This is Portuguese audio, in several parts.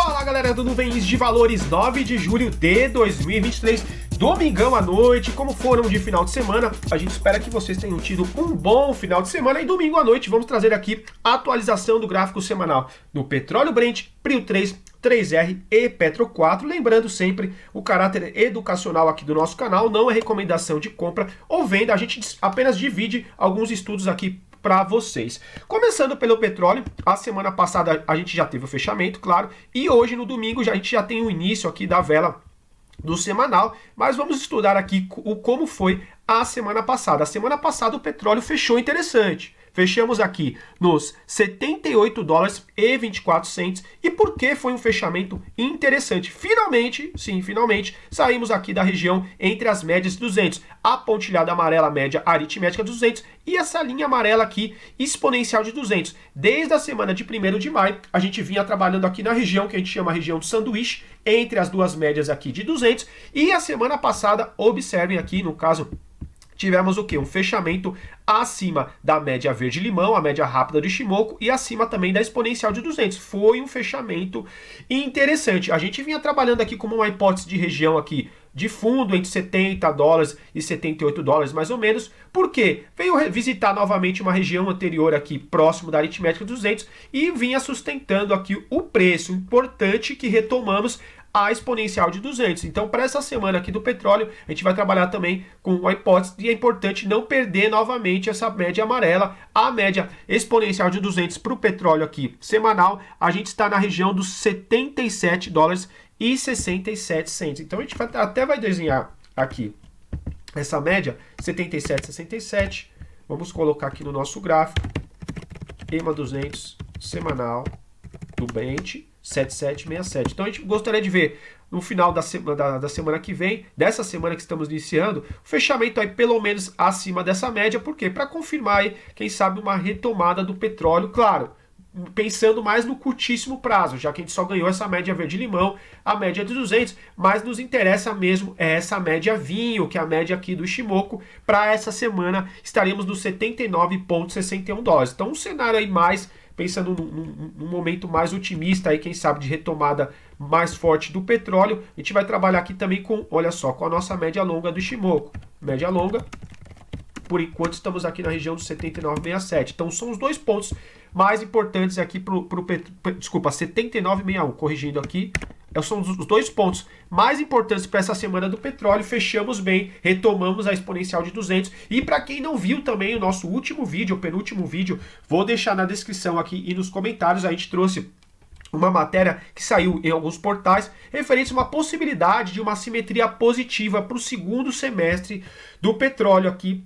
Fala galera do Nuvens de Valores, 9 de julho de 2023, domingão à noite. Como foram de final de semana? A gente espera que vocês tenham tido um bom final de semana e domingo à noite vamos trazer aqui a atualização do gráfico semanal do petróleo Brent, Prio 3, 3R e Petro 4. Lembrando sempre o caráter educacional aqui do nosso canal, não é recomendação de compra ou venda, a gente apenas divide alguns estudos aqui para vocês. Começando pelo petróleo, a semana passada a gente já teve o fechamento, claro, e hoje no domingo a gente já tem o início aqui da vela do semanal, mas vamos estudar aqui como foi a semana passada. A semana passada o petróleo fechou interessante. Fechamos aqui nos 78 dólares e 24 cents. E por que foi um fechamento interessante? Finalmente, sim, finalmente, saímos aqui da região entre as médias de 200. A pontilhada amarela média aritmética de 200 e essa linha amarela aqui exponencial de 200. Desde a semana de 1º de maio, a gente vinha trabalhando aqui na região que a gente chama região do sanduíche, entre as duas médias aqui de 200. E a semana passada, observem aqui, no caso, tivemos o quê? Um fechamento acima da média verde-limão, a média rápida do Ishimoku e acima também da exponencial de 200. Foi um fechamento interessante. A gente vinha trabalhando aqui como uma hipótese de região aqui de fundo entre 70 dólares e 78 dólares mais ou menos. Por quê? Veio visitar novamente uma região anterior aqui próximo da aritmética 200 e vinha sustentando aqui o preço. Importante que retomamos a exponencial de 200. Então, para essa semana aqui do petróleo, a gente vai trabalhar também com a hipótese e é importante não perder novamente essa média amarela, a média exponencial de 200 para o petróleo aqui semanal. A gente está na região dos 77 dólares e 67 cents. Então, a gente até vai desenhar aqui essa média 77, 67. Vamos colocar aqui no nosso gráfico EMA 200 semanal do Brent 7767. Então a gente gostaria de ver no final da semana que vem, dessa semana que estamos iniciando, o fechamento aí pelo menos acima dessa média. Por quê? Para confirmar aí, quem sabe, uma retomada do petróleo, claro, pensando mais no curtíssimo prazo, já que a gente só ganhou essa média verde-limão, a média de 200, mas nos interessa mesmo é essa média vinho, que é a média aqui do Ishimoku. Para essa semana estaremos nos 79,61 dólares. Então um cenário aí mais pensando num momento mais otimista aí, quem sabe, de retomada mais forte do petróleo. A gente vai trabalhar aqui também com, olha só, com a nossa média longa do Ishimoku. Média longa, por enquanto estamos aqui na região dos 79,67. Então são os dois pontos mais importantes aqui desculpa, 79,61, corrigindo aqui. São os dois pontos mais importantes para essa semana do petróleo. Fechamos bem, retomamos a exponencial de 200. E para quem não viu também o nosso último vídeo, o penúltimo vídeo, vou deixar na descrição aqui e nos comentários. A gente trouxe uma matéria que saiu em alguns portais referente a uma possibilidade de uma simetria positiva para o segundo semestre do petróleo aqui.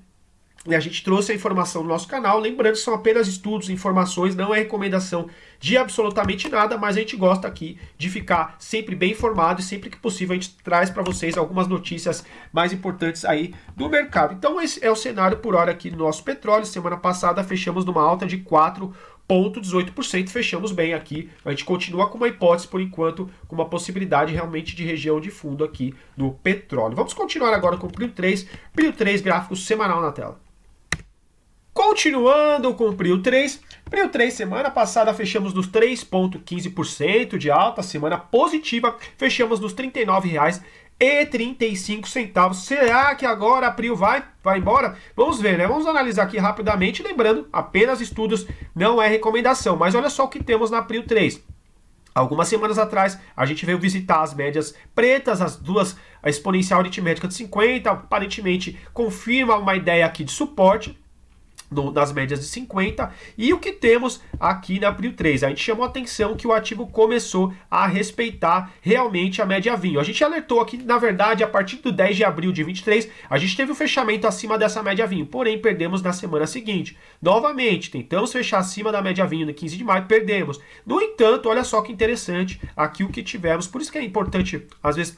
E a gente trouxe a informação no nosso canal, lembrando que são apenas estudos, informações, não é recomendação de absolutamente nada, mas a gente gosta aqui de ficar sempre bem informado e sempre que possível a gente traz para vocês algumas notícias mais importantes aí do mercado. Então esse é o cenário por hora aqui do nosso petróleo. Semana passada fechamos numa alta de 4,18%, fechamos bem aqui. A gente continua com uma hipótese por enquanto, com uma possibilidade realmente de região de fundo aqui no petróleo. Vamos continuar agora com o Prio 3 gráfico semanal na tela. Continuando com o Prio 3, semana passada fechamos nos 3,15% de alta, semana positiva, fechamos nos R$ 39,35. Será que agora a Prio vai embora? Vamos ver, né? Vamos analisar aqui rapidamente, lembrando, apenas estudos, não é recomendação, mas olha só o que temos na Prio 3. Algumas semanas atrás, a gente veio visitar as médias pretas, as duas, a exponencial aritmética de 50, aparentemente confirma uma ideia aqui de suporte nas médias de 50, e o que temos aqui na Prio 3? A gente chamou a atenção que o ativo começou a respeitar realmente a média vinho. A gente alertou aqui, na verdade, a partir do 10 de abril de 23, a gente teve um fechamento acima dessa média vinho, porém perdemos na semana seguinte. Novamente, tentamos fechar acima da média vinho no 15 de maio, perdemos. No entanto, olha só que interessante aqui o que tivemos, por isso que é importante, às vezes,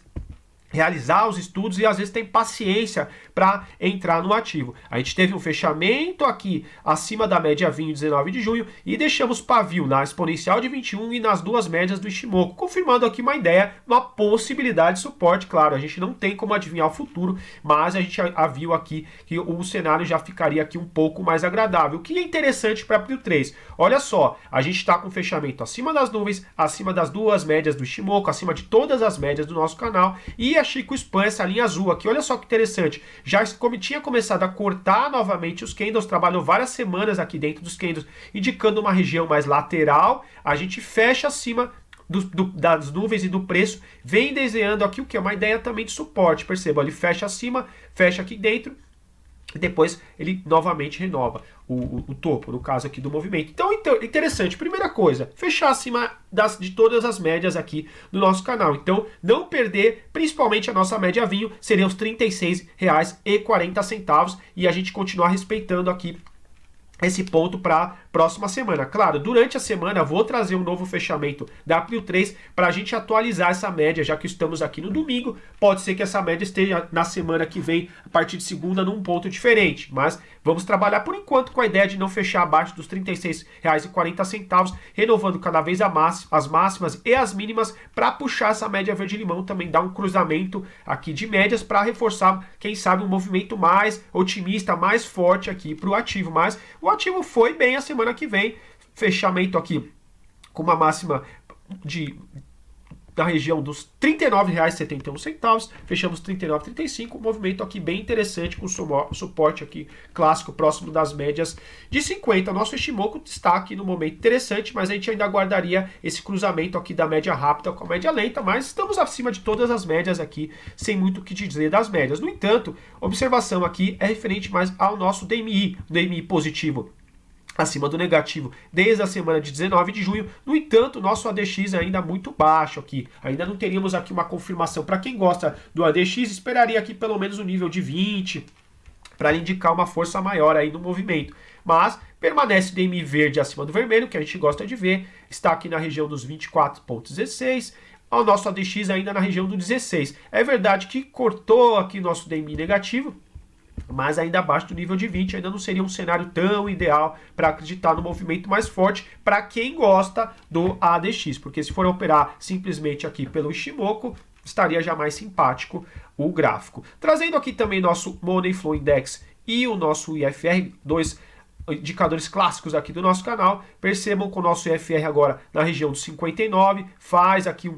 realizar os estudos e às vezes tem paciência para entrar no ativo. A gente teve um fechamento aqui acima da média 20 19 de junho e deixamos pavio na exponencial de 21 e nas duas médias do Ishimoku, confirmando aqui uma ideia, uma possibilidade de suporte. Claro, a gente não tem como adivinhar o futuro, mas a gente viu aqui que o cenário já ficaria aqui um pouco mais agradável. O que é interessante para Prio 3? Olha só, a gente está com fechamento acima das nuvens, acima das duas médias do Ishimoku, acima de todas as médias do nosso canal, e a Chico Span, essa linha azul aqui, olha só que interessante, já tinha começado a cortar novamente os candles, trabalhou várias semanas aqui dentro dos candles, indicando uma região mais lateral, a gente fecha acima das nuvens e do preço, vem desenhando aqui o que é uma ideia também de suporte, perceba, ele fecha acima, fecha aqui dentro, e depois ele novamente renova o topo, no caso aqui do movimento. Então, interessante. Primeira coisa, fechar acima de todas as médias aqui do nosso canal. Então, não perder, principalmente a nossa média vinho, seria os R$ 36,40 e a gente continuar respeitando aqui esse ponto para a próxima semana. Claro, durante a semana vou trazer um novo fechamento da Prio 3 para a gente atualizar essa média, já que estamos aqui no domingo. Pode ser que essa média esteja na semana que vem, a partir de segunda, num ponto diferente. Mas vamos trabalhar por enquanto com a ideia de não fechar abaixo dos R$ 36,40, renovando cada vez as máximas e as mínimas para puxar essa média verde-limão, também dar um cruzamento aqui de médias para reforçar, quem sabe, um movimento mais otimista, mais forte aqui para o ativo. Mas o ativo foi bem a semana que vem, fechamento aqui com uma máxima da região dos R$ 39,71, fechamos R$ 39,35, movimento aqui bem interessante, com suporte aqui clássico próximo das médias de 50. Nosso Ishimoku está aqui no momento interessante, mas a gente ainda aguardaria esse cruzamento aqui da média rápida com a média lenta, mas estamos acima de todas as médias aqui, sem muito o que dizer das médias. No entanto, observação aqui é referente mais ao nosso DMI positivo acima do negativo desde a semana de 19 de junho. No entanto, nosso ADX é ainda muito baixo aqui. Ainda não teríamos aqui uma confirmação. Para quem gosta do ADX, esperaria aqui pelo menos o nível de 20 para indicar uma força maior aí no movimento. Mas permanece o DMI verde acima do vermelho, que a gente gosta de ver. Está aqui na região dos 24,16. O nosso ADX ainda na região do 16. É verdade que cortou aqui nosso DMI negativo, mas ainda abaixo do nível de 20, ainda não seria um cenário tão ideal para acreditar no movimento mais forte para quem gosta do ADX, porque se for operar simplesmente aqui pelo Ishimoku, estaria já mais simpático o gráfico. Trazendo aqui também nosso Money Flow Index e o nosso IFR, dois indicadores clássicos aqui do nosso canal. Percebam que o nosso IFR agora na região dos 59, faz aqui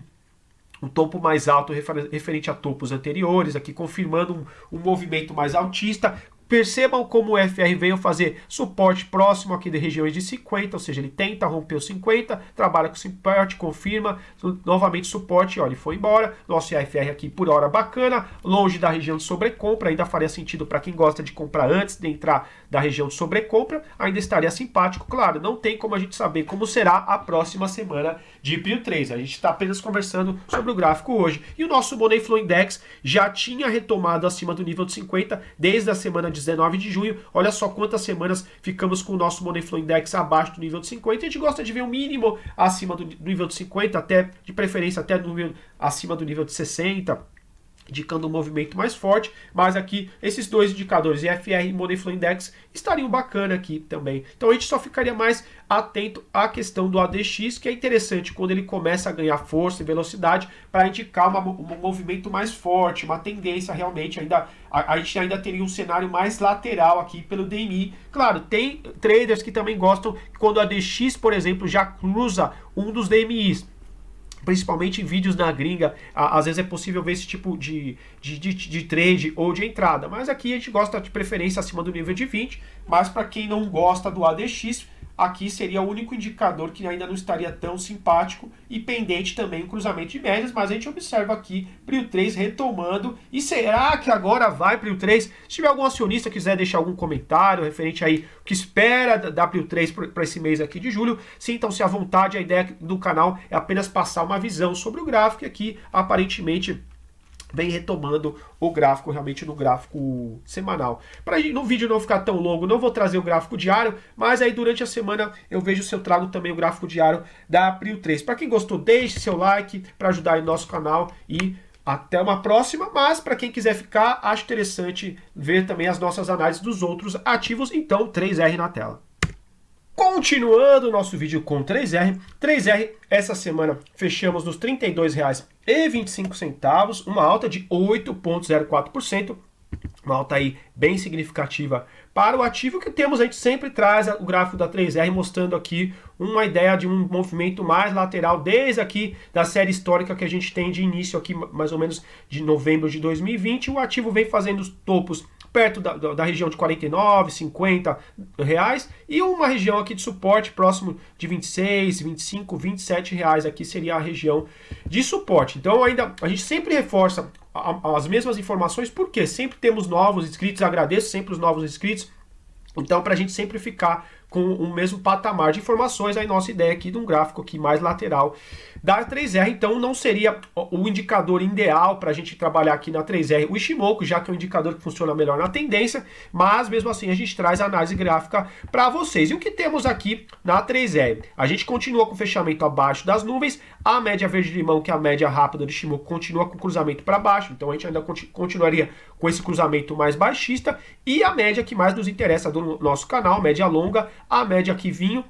um topo mais alto referente a topos anteriores, aqui confirmando um movimento mais altista. Percebam como o FR veio fazer suporte próximo aqui de regiões de 50, ou seja, ele tenta romper os 50, trabalha com suporte, confirma, novamente suporte, olha, ele foi embora. Nosso IFR aqui por hora bacana, longe da região de sobrecompra, ainda faria sentido para quem gosta de comprar antes de entrar da região de sobrecompra, ainda estaria simpático. Claro, não tem como a gente saber como será a próxima semana de Prio 3, a gente está apenas conversando sobre o gráfico hoje. E o nosso Money Flow Index já tinha retomado acima do nível de 50 desde a semana de 19 de junho, olha só quantas semanas ficamos com o nosso Money Flow Index abaixo do nível de 50, a gente gosta de ver um mínimo acima do nível de 50, até de preferência até acima do nível de 60, indicando um movimento mais forte, mas aqui esses dois indicadores, IFR e Money Flow Index, estariam bacana aqui também. Então a gente só ficaria mais atento à questão do ADX, que é interessante quando ele começa a ganhar força e velocidade para indicar um movimento mais forte, uma tendência realmente ainda. A gente ainda teria um cenário mais lateral aqui pelo DMI. Claro, tem traders que também gostam quando o ADX, por exemplo, já cruza um dos DMIs. Principalmente em vídeos na gringa, às vezes é possível ver esse tipo de trade ou de entrada. Mas aqui a gente gosta de preferência acima do nível de 20. Mas para quem não gosta do ADX, aqui seria o único indicador que ainda não estaria tão simpático e pendente também o cruzamento de médias, mas a gente observa aqui Prio 3 retomando. E será que agora vai Prio 3? Se tiver algum acionista que quiser deixar algum comentário referente aí o que espera da Prio 3 para esse mês aqui de julho, sintam-se à vontade. A ideia do canal é apenas passar uma visão sobre o gráfico, e aqui aparentemente vem retomando o gráfico, realmente no gráfico semanal. Para no vídeo não ficar tão longo, não vou trazer o gráfico diário, mas aí durante a semana eu vejo se eu trago também o gráfico diário da Prio 3. Para quem gostou, deixe seu like para ajudar aí o nosso canal e até uma próxima, mas para quem quiser ficar, acho interessante ver também as nossas análises dos outros ativos, então 3R na tela. Continuando o nosso vídeo com 3R, 3R essa semana fechamos nos R$ 32,25, uma alta de 8,04%, uma alta aí bem significativa para o ativo que temos. A gente sempre traz o gráfico da 3R mostrando aqui uma ideia de um movimento mais lateral desde aqui da série histórica que a gente tem de início aqui mais ou menos de novembro de 2020. O ativo vem fazendo os topos perto da região de 49, 50 reais e uma região aqui de suporte próximo de 26, 25, 27 reais aqui seria a região de suporte. Então ainda a gente sempre reforça as mesmas informações, porque sempre temos novos inscritos, agradeço sempre os novos inscritos, então para a gente sempre ficar com o mesmo patamar de informações, aí nossa ideia aqui de um gráfico aqui mais lateral da 3R, então não seria o indicador ideal para a gente trabalhar aqui na 3R o Ishimoku, já que é um indicador que funciona melhor na tendência, mas mesmo assim a gente traz a análise gráfica para vocês. E o que temos aqui na 3R? A gente continua com o fechamento abaixo das nuvens, a média verde-limão, que é a média rápida do Ishimoku, continua com cruzamento para baixo, então a gente ainda continuaria com esse cruzamento mais baixista, e a média que mais nos interessa do nosso canal, média longa, a média aqui vinho,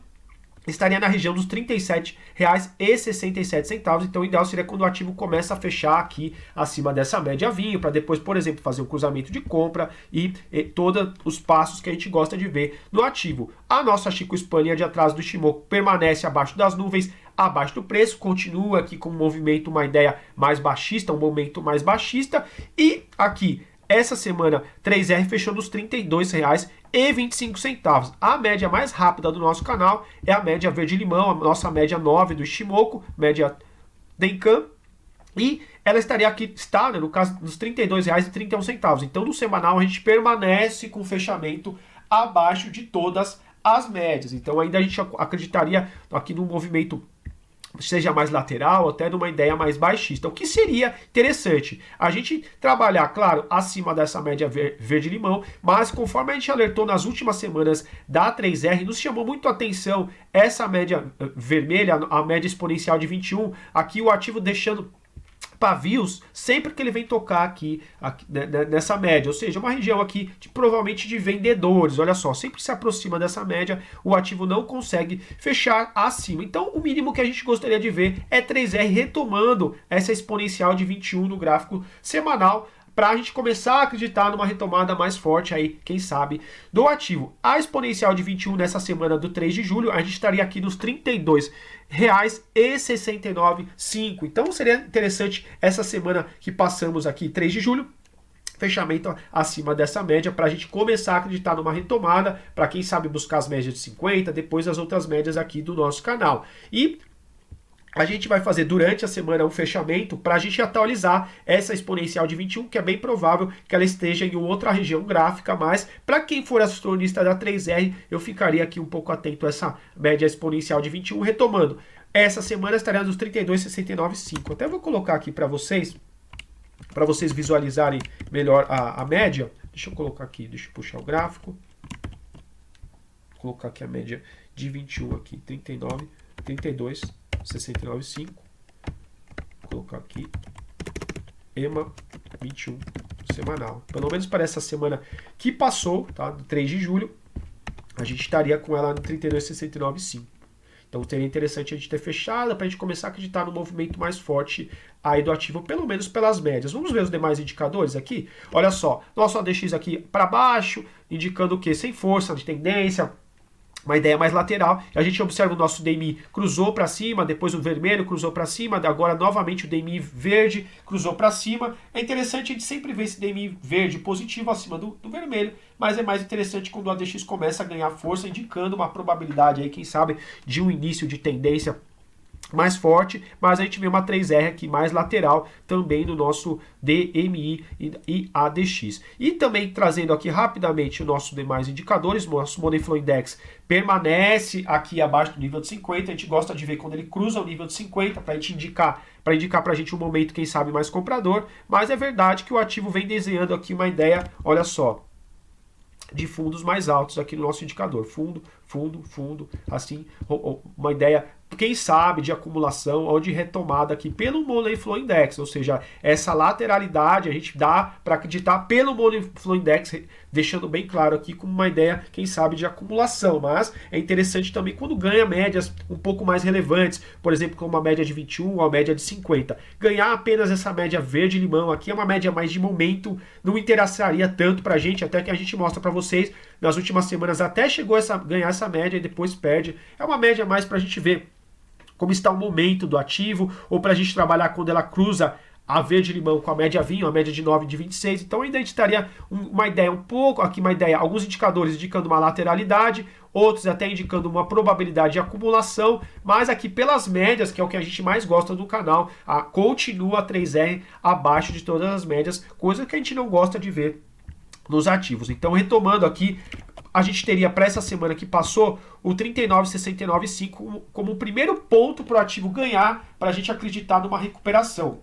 estaria na região dos R$ 37,67. Então o ideal seria quando o ativo começa a fechar aqui acima dessa média vinho, para depois, por exemplo, fazer um cruzamento de compra e todos os passos que a gente gosta de ver no ativo. A nossa Chico Espanha de atraso do Ishimoku permanece abaixo das nuvens, abaixo do preço, continua aqui com um movimento, uma ideia mais baixista, um momento mais baixista, e aqui essa semana 3R fechou nos R$ 32,25. A média mais rápida do nosso canal é a média verde-limão, a nossa média 9 do Ishimoku, média Denkan, e ela estaria aqui, está, né, no caso dos R$ 32,31. Então no semanal a gente permanece com fechamento abaixo de todas as médias. Então ainda a gente acreditaria aqui num movimento seja mais lateral, até numa ideia mais baixista. O que seria interessante? A gente trabalhar, claro, acima dessa média verde-limão, mas conforme a gente alertou nas últimas semanas da 3R, nos chamou muito a atenção essa média vermelha, a média exponencial de 21, aqui o ativo deixando pavios sempre que ele vem tocar aqui nessa média, ou seja, uma região aqui provavelmente de vendedores. Olha só, sempre se aproxima dessa média, o ativo não consegue fechar acima. Então o mínimo que a gente gostaria de ver é 3R retomando essa exponencial de 21 no gráfico semanal, para a gente começar a acreditar numa retomada mais forte aí, quem sabe, do ativo. A exponencial de 21 nessa semana do 3 de julho, a gente estaria aqui nos R$ 32,69. Então seria interessante essa semana que passamos aqui, 3 de julho, fechamento acima dessa média, para a gente começar a acreditar numa retomada, para quem sabe buscar as médias de 50, depois as outras médias aqui do nosso canal. E a gente vai fazer durante a semana um fechamento para a gente atualizar essa exponencial de 21, que é bem provável que ela esteja em outra região gráfica, mas para quem for acionista da 3R, eu ficaria aqui um pouco atento a essa média exponencial de 21, retomando. Essa semana estaria nos 32,69,5. Até vou colocar aqui para vocês visualizarem melhor a média. Deixa eu colocar aqui, deixa eu puxar o gráfico. Vou colocar aqui a média de 21 aqui, 32,69,5. Vou colocar aqui EMA 21 semanal. Pelo menos para essa semana que passou, tá? Do 3 de julho, a gente estaria com ela no 32,69,5. Então seria interessante a gente ter fechado para a gente começar a acreditar no movimento mais forte aí do ativo, pelo menos pelas médias. Vamos ver os demais indicadores aqui? Olha só, nosso ADX aqui para baixo, indicando o quê? Sem força de tendência, uma ideia mais lateral. A gente observa o nosso DMI cruzou para cima, depois o vermelho cruzou para cima, agora novamente o DMI verde cruzou para cima. É interessante a gente sempre ver esse DMI verde positivo acima do vermelho, mas é mais interessante quando o ADX começa a ganhar força, indicando uma probabilidade aí, quem sabe, de um início de tendência mais forte, mas a gente vê uma 3R aqui mais lateral também no nosso DMI e ADX. E também trazendo aqui rapidamente os nossos demais indicadores, nosso Money Flow Index permanece aqui abaixo do nível de 50, a gente gosta de ver quando ele cruza o nível de 50 para a gente indicar para a gente um momento, quem sabe, mais comprador, mas é verdade que o ativo vem desenhando aqui uma ideia, olha só, de fundos mais altos aqui no nosso indicador, fundo, assim, uma ideia quem sabe, de acumulação ou de retomada aqui pelo Money Flow Index, ou seja, essa lateralidade a gente dá para acreditar pelo Money Flow Index, deixando bem claro aqui como uma ideia, quem sabe, de acumulação, mas é interessante também quando ganha médias um pouco mais relevantes, por exemplo, como uma média de 21 ou a média de 50. Ganhar apenas essa média verde-limão aqui é uma média mais de momento, não interessaria tanto para a gente, até que a gente mostra para vocês, nas últimas semanas até chegou a ganhar essa média e depois perde, é uma média mais para a gente ver como está o momento do ativo, ou para a gente trabalhar quando ela cruza a verde-limão com a média vinho, a média de 9 de 26. Então ainda a gente estaria uma ideia um pouco, aqui uma ideia, alguns indicadores indicando uma lateralidade, outros até indicando uma probabilidade de acumulação, mas aqui pelas médias, que é o que a gente mais gosta do canal, continua a 3R abaixo de todas as médias, coisa que a gente não gosta de ver nos ativos. Então retomando aqui, a gente teria para essa semana que passou o 39,69,5 como o primeiro ponto para o ativo ganhar, para a gente acreditar numa recuperação.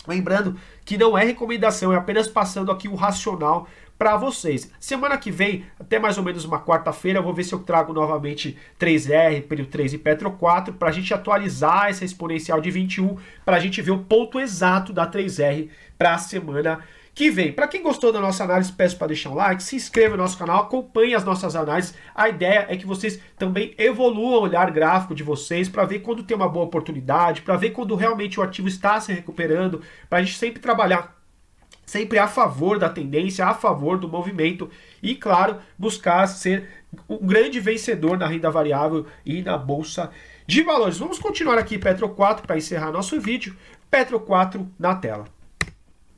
Lembrando que não é recomendação, é apenas passando aqui o racional para vocês. Semana que vem, até mais ou menos uma quarta-feira, eu vou ver se eu trago novamente 3R, período 3 e Petro 4, para a gente atualizar essa exponencial de 21, para a gente ver o ponto exato da 3R para a semana que vem. Para quem gostou da nossa análise, peço para deixar um like, se inscreva no nosso canal, acompanhe as nossas análises. A ideia é que vocês também evoluam o olhar gráfico de vocês para ver quando tem uma boa oportunidade, para ver quando realmente o ativo está se recuperando, para a gente sempre trabalhar sempre a favor da tendência, a favor do movimento e, claro, buscar ser um grande vencedor na renda variável e na bolsa de valores. Vamos continuar aqui Petro 4 para encerrar nosso vídeo. Petro 4 na tela.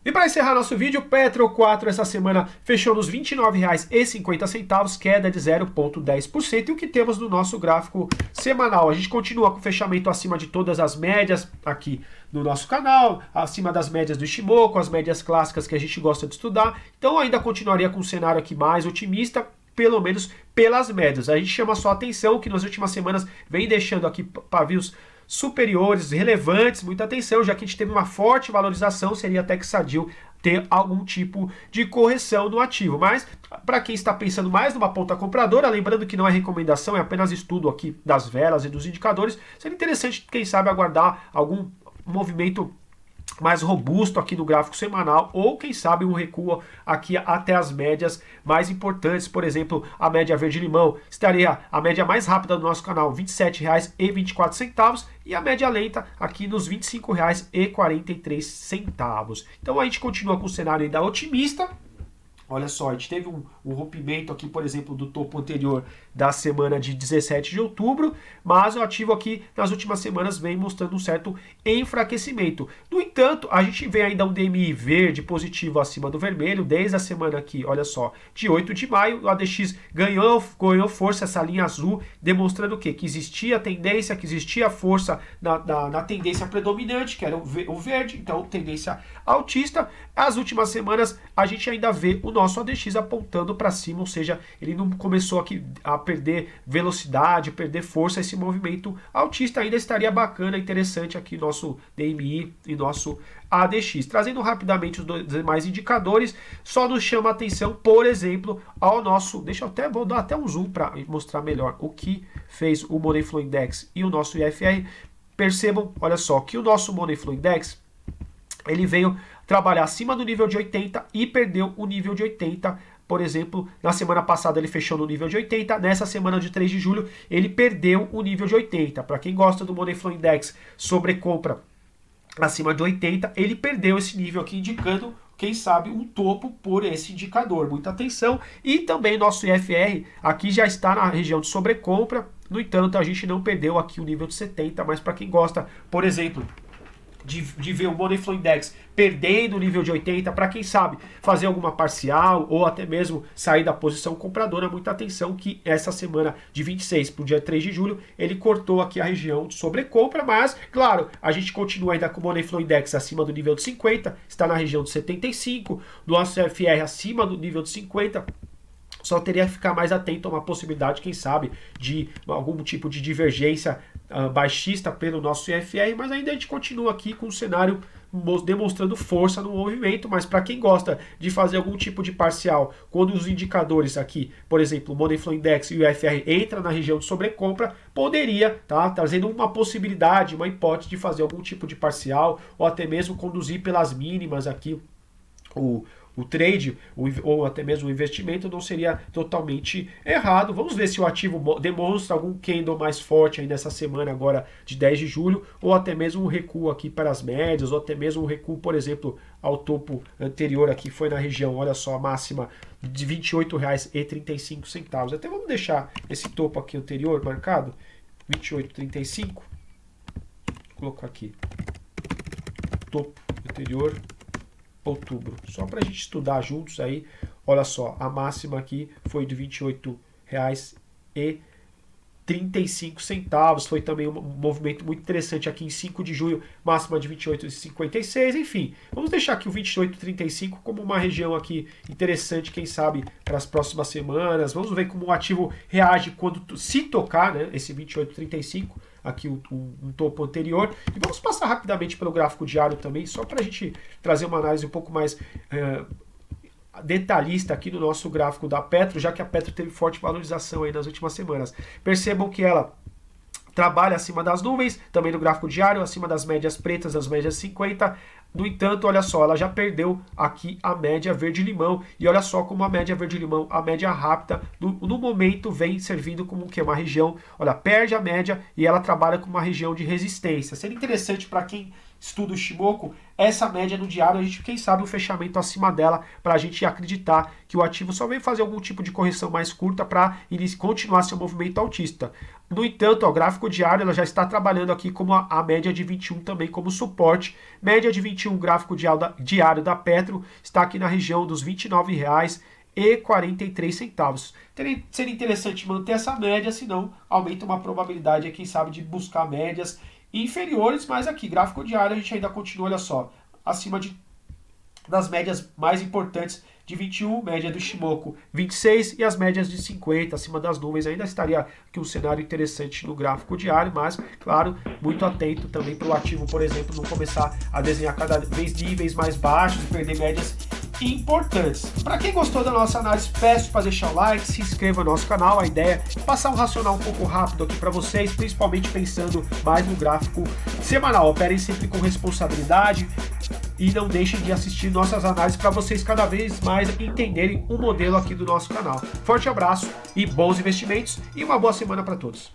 E para encerrar nosso vídeo, Petro 4 essa semana fechou nos R$ 29,50, queda de 0,10%. E o que temos no nosso gráfico semanal? A gente continua com fechamento acima de todas as médias aqui no nosso canal, acima das médias do Ishimoku, as médias clássicas que a gente gosta de estudar. Então ainda continuaria com um cenário aqui mais otimista, pelo menos pelas médias. A gente chama só atenção que nas últimas semanas vem deixando aqui pavios superiores, relevantes, muita atenção, já que a gente teve uma forte valorização, seria até que sadio ter algum tipo de correção no ativo. Mas, para quem está pensando mais numa ponta compradora, lembrando que não é recomendação, é apenas estudo aqui das velas e dos indicadores, seria interessante, quem sabe, aguardar algum movimento mais robusto aqui no gráfico semanal, ou quem sabe um recuo aqui até as médias mais importantes, por exemplo, a média verde-limão estaria a média mais rápida do nosso canal, R$ 27,24, e a média lenta aqui nos R$ 25,43. Então a gente continua com o cenário ainda otimista. Olha só, a gente teve um rompimento aqui, por exemplo, do topo anterior da semana de 17 de outubro, mas o ativo aqui nas últimas semanas vem mostrando um certo enfraquecimento. No entanto, a gente vê ainda um DMI verde positivo acima do vermelho, desde a semana aqui, olha só, de 8 de maio, o ADX ganhou força, essa linha azul, demonstrando o quê? Que existia tendência, que existia força na tendência predominante, que era o verde, então tendência altista. As últimas semanas a gente ainda vê o nosso ADX apontando para cima, ou seja, ele não começou aqui a perder velocidade, perder força, esse movimento altista ainda estaria bacana, interessante aqui nosso DMI e nosso ADX. Trazendo rapidamente os dois demais indicadores, só nos chama a atenção, por exemplo, ao nosso, vou dar até um zoom para mostrar melhor o que fez o Money Flow Index e o nosso IFR. Percebam, olha só, que o nosso Money Flow Index, ele veio trabalhar acima do nível de 80 e perdeu o nível de 80. Por exemplo, na semana passada ele fechou no nível de 80, nessa semana de 3 de julho ele perdeu o nível de 80. Para quem gosta do Money Flow Index sobre compra acima de 80, ele perdeu esse nível aqui, indicando, quem sabe, um topo por esse indicador. Muita atenção. E também nosso IFR aqui já está na região de sobrecompra, no entanto a gente não perdeu aqui o nível de 70, mas para quem gosta, por exemplo, de ver o Money Flow Index perdendo o nível de 80, para quem sabe fazer alguma parcial ou até mesmo sair da posição compradora, muita atenção que essa semana de 26 para o dia 3 de julho ele cortou aqui a região de sobrecompra, mas claro, a gente continua ainda com o Money Flow Index acima do nível de 50, está na região de 75, do nosso FR acima do nível de 50. Só teria que ficar mais atento a uma possibilidade, quem sabe, de algum tipo de divergência baixista pelo nosso IFR, mas ainda a gente continua aqui com um cenário demonstrando força no movimento, mas para quem gosta de fazer algum tipo de parcial, quando os indicadores aqui, por exemplo, o Money Flow Index e o IFR entra na região de sobrecompra, poderia, tá, trazendo uma possibilidade, uma hipótese de fazer algum tipo de parcial, ou até mesmo conduzir pelas mínimas aqui o trade, ou até mesmo o investimento, não seria totalmente errado. Vamos ver se o ativo demonstra algum candle mais forte aí nessa semana agora de 10 de julho, ou até mesmo um recuo aqui para as médias, ou até mesmo um recuo, por exemplo, ao topo anterior aqui, foi na região, olha só, a máxima de R$ 28,35. Até vamos deixar esse topo aqui anterior marcado, 28,35. Vou colocar aqui, topo anterior, outubro, só para a gente estudar juntos aí. Olha só, a máxima aqui foi de R$ 28,35. Foi também um movimento muito interessante aqui em 5 de junho, máxima de 28,56. Enfim, vamos deixar aqui o 28,35 como uma região aqui interessante, quem sabe para as próximas semanas. Vamos ver como o ativo reage quando se tocar, né, esse 28,35. Aqui um topo anterior. E vamos passar rapidamente pelo gráfico diário também, só para a gente trazer uma análise um pouco mais detalhista aqui no nosso gráfico da Petro, já que a Petro teve forte valorização aí nas últimas semanas. Percebam que ela trabalha acima das nuvens, também no gráfico diário, acima das médias pretas, das médias 50. No entanto, olha só, ela já perdeu aqui a média verde-limão, e olha só como a média verde-limão, a média rápida, no momento vem servindo como que uma região, olha, perde a média e ela trabalha com uma região de resistência. Seria interessante para quem estuda o Shimoku, essa média no diário, a gente, quem sabe, o fechamento acima dela, para a gente acreditar que o ativo só vem fazer algum tipo de correção mais curta para ele continuar seu movimento altista. No entanto, o gráfico diário ela já está trabalhando aqui como a média de 21 também como suporte. Média de 21, gráfico diário da Petro, está aqui na região dos R$ 29,43. Seria interessante manter essa média, senão aumenta uma probabilidade, quem sabe, de buscar médias inferiores, mas aqui, gráfico diário, a gente ainda continua, olha só, acima das médias mais importantes de 21, média do Shimoku 26 e as médias de 50, acima das nuvens. Ainda estaria aqui um cenário interessante no gráfico diário, mas, claro, muito atento também para o ativo, por exemplo, não começar a desenhar cada vez níveis mais baixos e perder médias importantes. Para quem gostou da nossa análise, peço para deixar o like, se inscreva no nosso canal. A ideia é passar um racional um pouco rápido aqui para vocês, principalmente pensando mais no gráfico semanal. Operem sempre com responsabilidade e não deixem de assistir nossas análises para vocês cada vez mais entenderem o modelo aqui do nosso canal. Forte abraço e bons investimentos e uma boa semana para todos.